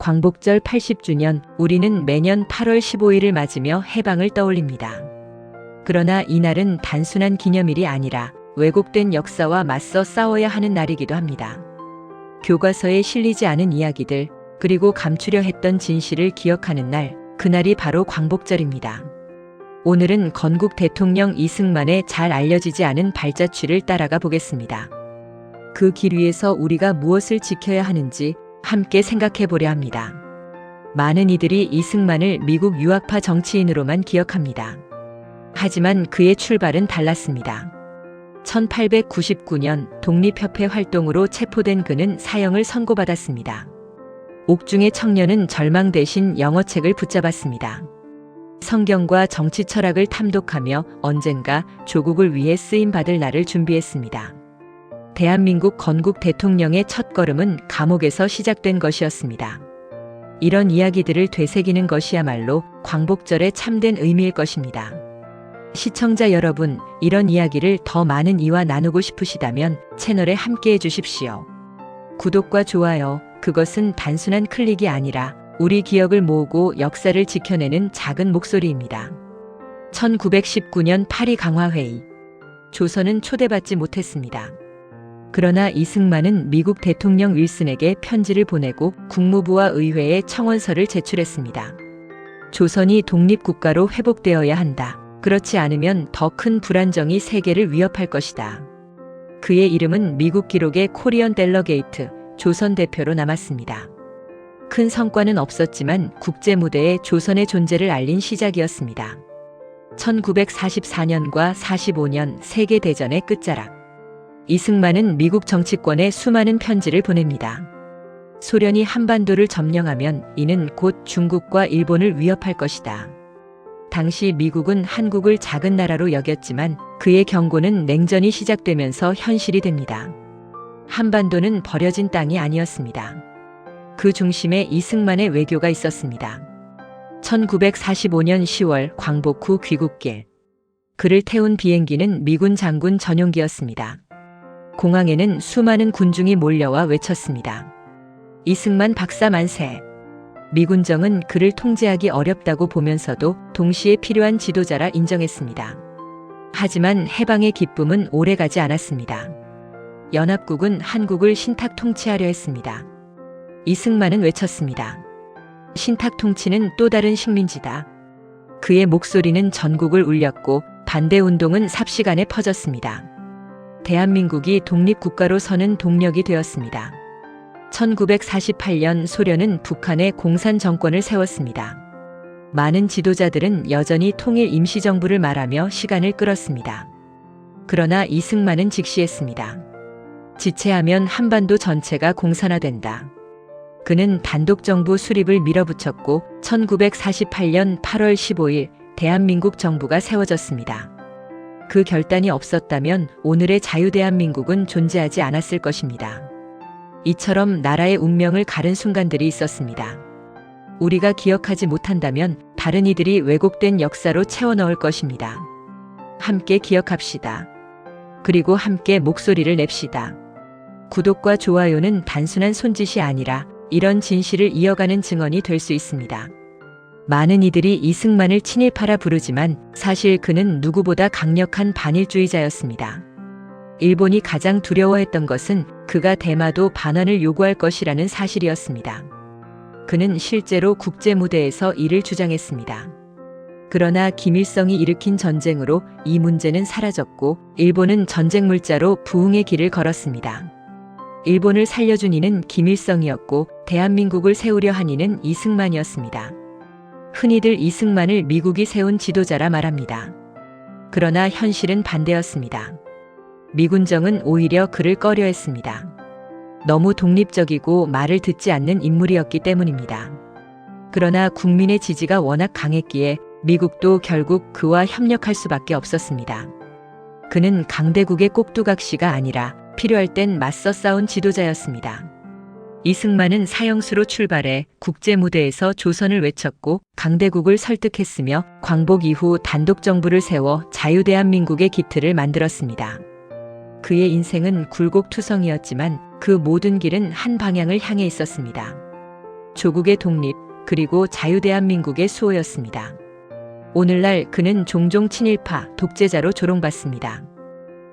광복절 80주년, 우리는 매년 8월 15일을 맞으며 해방을 떠올립니다. 그러나 이날은 단순한 기념일이 아니라 왜곡된 역사와 맞서 싸워야 하는 날이기도 합니다. 교과서에 실리지 않은 이야기들, 그리고 감추려 했던 진실을 기억하는 날, 그날이 바로 광복절입니다. 오늘은 건국 대통령 이승만의 잘 알려지지 않은 발자취를 따라가 보겠습니다. 그 길 위에서 우리가 무엇을 지켜야 하는지 함께 생각해 보려 합니다. 많은 이들이 이승만을 미국 유학파 정치인으로만 기억합니다. 하지만 그의 출발은 달랐습니다. 1899년 독립협회 활동으로 체포된 그는 사형을 선고받았습니다. 옥중의 청년은 절망 대신 영어책을 붙잡았습니다. 성경과 정치 철학을 탐독하며 언젠가 조국을 위해 쓰임받을 날을 준비했습니다. 대한민국 건국 대통령의 첫걸음은 감옥에서 시작된 것이었습니다. 이런 이야기들을 되새기는 것이야말로 광복절의 참된 의미일 것입니다. 시청자 여러분, 이런 이야기를 더 많은 이와 나누고 싶으시다면 채널에 함께해 주십시오. 구독과 좋아요, 그것은 단순한 클릭이 아니라 우리 기억을 모으고 역사를 지켜내는 작은 목소리입니다. 1919년 파리 강화회의. 조선은 초대받지 못했습니다. 그러나 이승만은 미국 대통령 윌슨에게 편지를 보내고 국무부와 의회에 청원서를 제출했습니다. 조선이 독립국가로 회복되어야 한다. 그렇지 않으면 더 큰 불안정이 세계를 위협할 것이다. 그의 이름은 미국 기록의 코리언 델러게이트, 조선 대표로 남았습니다. 큰 성과는 없었지만 국제 무대에 조선의 존재를 알린 시작이었습니다. 1944년과 45년 세계대전의 끝자락. 이승만은 미국 정치권에 수많은 편지를 보냅니다. 소련이 한반도를 점령하면 이는 곧 중국과 일본을 위협할 것이다. 당시 미국은 한국을 작은 나라로 여겼지만 그의 경고는 냉전이 시작되면서 현실이 됩니다. 한반도는 버려진 땅이 아니었습니다. 그 중심에 이승만의 외교가 있었습니다. 1945년 10월 광복 후 귀국길. 그를 태운 비행기는 미군 장군 전용기였습니다. 공항에는 수많은 군중이 몰려와 외쳤습니다. 이승만 박사 만세! 미군정은 그를 통제하기 어렵다고 보면서도 동시에 필요한 지도자라 인정했습니다. 하지만 해방의 기쁨은 오래가지 않았습니다. 연합국은 한국을 신탁 통치하려 했습니다. 이승만은 외쳤습니다. 신탁 통치는 또 다른 식민지다. 그의 목소리는 전국을 울렸고 반대운동은 삽시간에 퍼졌습니다. 대한민국이 독립국가로 서는 동력이 되었습니다. 1948년 소련은 북한에 공산 정권을 세웠습니다. 많은 지도자들은 여전히 통일 임시정부를 말하며 시간을 끌었습니다. 그러나 이승만은 직시했습니다. 지체하면 한반도 전체가 공산화된다. 그는 단독정부 수립을 밀어붙였고 1948년 8월 15일 대한민국 정부가 세워졌습니다. 그 결단이 없었다면 오늘의 자유대한민국은 존재하지 않았을 것입니다. 이처럼 나라의 운명을 가른 순간들이 있었습니다. 우리가 기억하지 못한다면 다른 이들이 왜곡된 역사로 채워 넣을 것입니다. 함께 기억합시다. 그리고 함께 목소리를 냅시다. 구독과 좋아요는 단순한 손짓이 아니라 이런 진실을 이어가는 증언이 될 수 있습니다. 많은 이들이 이승만을 친일파라 부르지만 사실 그는 누구보다 강력한 반일주의자였습니다. 일본이 가장 두려워했던 것은 그가 대마도 반환을 요구할 것이라는 사실이었습니다. 그는 실제로 국제 무대에서 이를 주장했습니다. 그러나 김일성이 일으킨 전쟁으로 이 문제는 사라졌고 일본은 전쟁 물자로 부흥의 길을 걸었습니다. 일본을 살려준 이는 김일성이었고 대한민국을 세우려 한 이는 이승만이었습니다. 흔히들 이승만을 미국이 세운 지도자라 말합니다. 그러나 현실은 반대였습니다. 미군정은 오히려 그를 꺼려했습니다. 너무 독립적이고 말을 듣지 않는 인물이었기 때문입니다. 그러나 국민의 지지가 워낙 강했기에 미국도 결국 그와 협력할 수밖에 없었습니다. 그는 강대국의 꼭두각시가 아니라 필요할 땐 맞서 싸운 지도자였습니다. 이승만은 사형수로 출발해 국제 무대에서 조선을 외쳤고 강대국을 설득했으며 광복 이후 단독정부를 세워 자유대한민국의 기틀을 만들었습니다. 그의 인생은 굴곡투성이었지만 그 모든 길은 한 방향을 향해 있었습니다. 조국의 독립, 그리고 자유대한민국의 수호였습니다. 오늘날 그는 종종 친일파, 독재자로 조롱받습니다.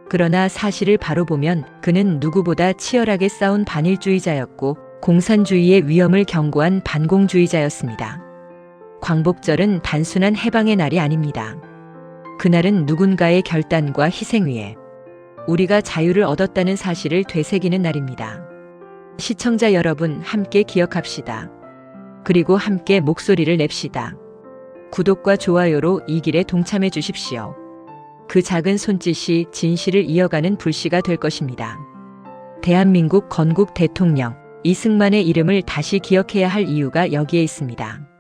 그러나 사실을 바로 보면 그는 누구보다 치열하게 싸운 반일주의자였고 공산주의의 위험을 경고한 반공주의자였습니다. 광복절은 단순한 해방의 날이 아닙니다. 그날은 누군가의 결단과 희생 위에 우리가 자유를 얻었다는 사실을 되새기는 날입니다. 시청자 여러분, 함께 기억합시다. 그리고 함께 목소리를 냅시다. 구독과 좋아요로 이 길에 동참해 주십시오. 그 작은 손짓이 진실을 이어가는 불씨가 될 것입니다. 대한민국 건국 대통령 이승만의 이름을 다시 기억해야 할 이유가 여기에 있습니다.